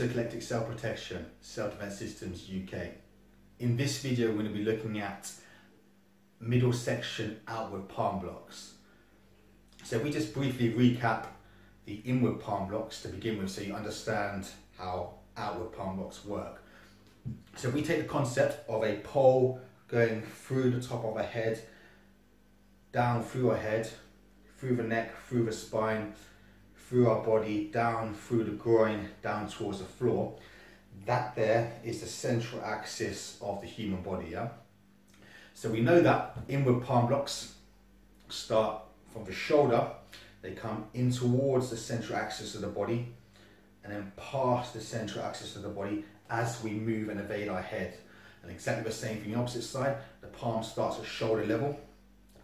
to Eclectic Self-Protection, Self-Defense Systems UK. In this video we're going to be looking at middle section outward palm blocks. So if we just briefly recap the inward palm blocks to begin with so you understand how outward palm blocks work. So if we take the concept of a pole going through the top of a head, down through our head, through the neck, through the spine, through our body, down through the groin, down towards the floor. That there is the central axis of the human body, yeah? So we know that inward palm blocks start from the shoulder, they come in towards the central axis of the body, and then past the central axis of the body as we move and evade our head. And exactly the same from the opposite side, the palm starts at shoulder level,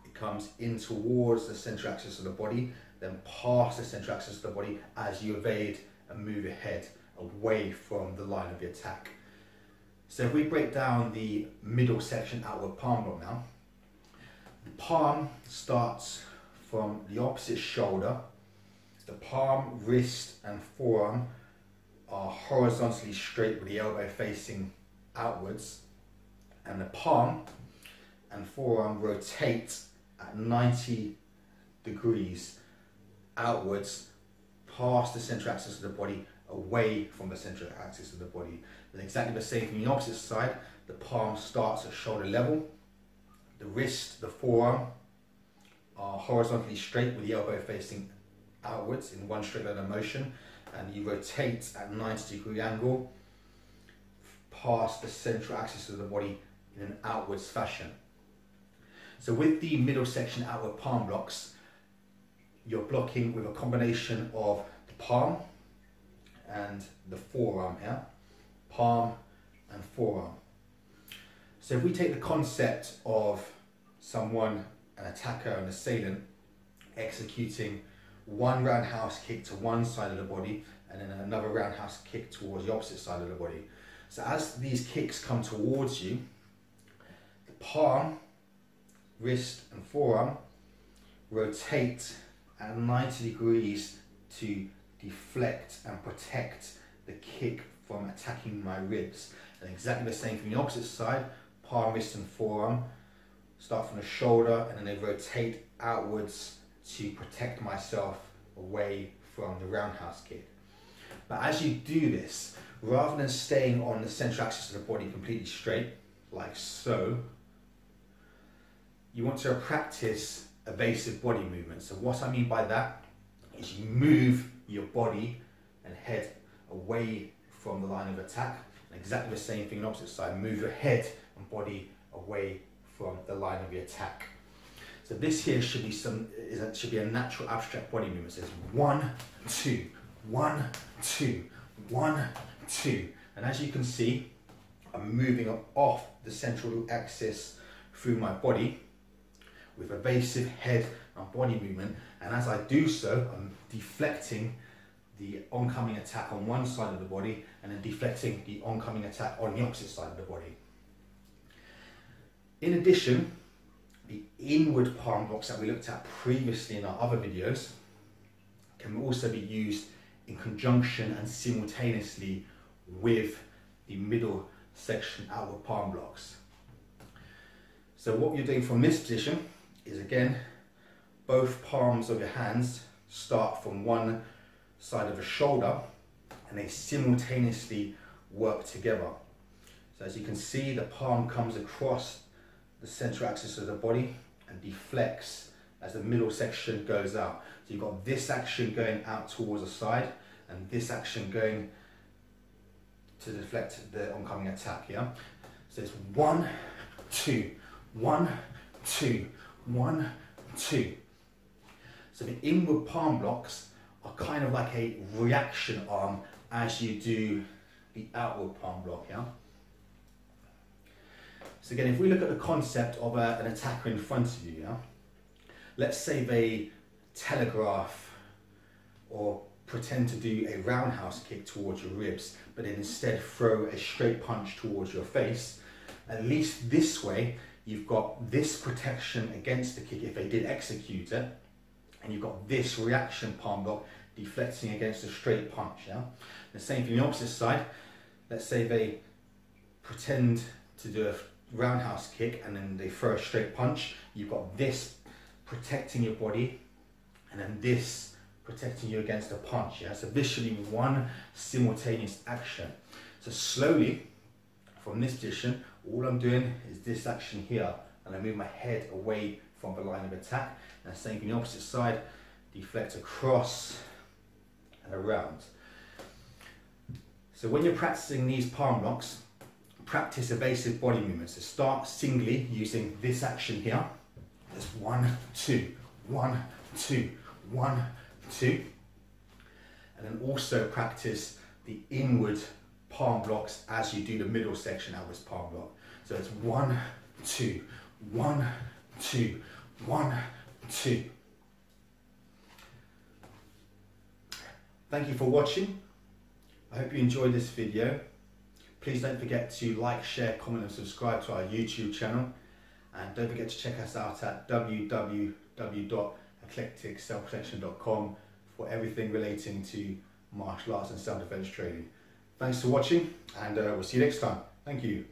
it comes in towards the central axis of the body, then past the central axis of the body as you evade and move your head away from the line of the attack. So if we break down the middle section outward palm block now, the palm starts from the opposite shoulder. The palm, wrist and forearm are horizontally straight with the elbow facing outwards, and the palm and forearm rotate at 90 degrees outwards past the central axis of the body, away from the central axis of the body. And exactly the same from the opposite side, the palm starts at shoulder level, the wrist, the forearm are horizontally straight with the elbow facing outwards in one straight line of motion, and you rotate at 90-degree angle past the central axis of the body in an outwards fashion. So with the middle section outward palm blocks, you're blocking with a combination of the palm and the forearm here, palm and forearm. So if we take the concept of someone, an attacker, an assailant, executing one roundhouse kick to one side of the body and then another roundhouse kick towards the opposite side of the body. So as these kicks come towards you, the palm, wrist and forearm rotate at 90 degrees to deflect and protect the kick from attacking my ribs. And exactly the same from the opposite side, palm, wrist and forearm start from the shoulder and then they rotate outwards to protect myself away from the roundhouse kick. But as you do this, rather than staying on the central axis of the body completely straight, like so, you want to practice evasive body movement. So what I mean by that is you move your body and head away from the line of attack, and exactly the same thing on the opposite side, move your head and body away from the line of the attack. So this here should be a natural abstract body movement. So it's 1, 2, 1, 2, 1, 2. And as you can see, I'm moving off the central axis through my body with evasive head and body movement. And as I do so, I'm deflecting the oncoming attack on one side of the body and then deflecting the oncoming attack on the opposite side of the body. In addition, the inward palm blocks that we looked at previously in our other videos can also be used in conjunction and simultaneously with the middle section outward palm blocks. So what you're doing from this position is, again, both palms of your hands start from one side of the shoulder and they simultaneously work together. So as you can see, the palm comes across the central axis of the body and deflects as the middle section goes out. So you've got this action going out towards the side and this action going to deflect the oncoming attack, yeah? So it's 1, 2, 1, 2, 1, 2. So the inward palm blocks are kind of like a reaction arm as you do the outward palm block, yeah? So again, if we look at the concept of an attacker in front of you, yeah? Let's say they telegraph or pretend to do a roundhouse kick towards your ribs, but then instead throw a straight punch towards your face. At least this way, you've got this protection against the kick if they did execute it, and you've got this reaction palm block deflecting against a straight punch. Yeah? The same thing on the opposite side. Let's say they pretend to do a roundhouse kick and then they throw a straight punch. You've got this protecting your body and then this protecting you against a punch. Yeah? So visually one simultaneous action. So slowly from this position, all I'm doing is this action here, and I move my head away from the line of attack. And same thing on the opposite side, deflect across and around. So when you're practicing these palm blocks, practice evasive body movements. So start singly using this action here. There's 1, 2, 1, 2, 1, 2. And then also practice the inward palm blocks as you do the middle section outwards palm block. So it's 1, 2, 1, 2, 1, 2. Thank you for watching. I hope you enjoyed this video. Please don't forget to like, share, comment and subscribe to our YouTube channel. And don't forget to check us out at www.eclecticselfprotection.com for everything relating to martial arts and self-defense training. Thanks for watching, and we'll see you next time. Thank you.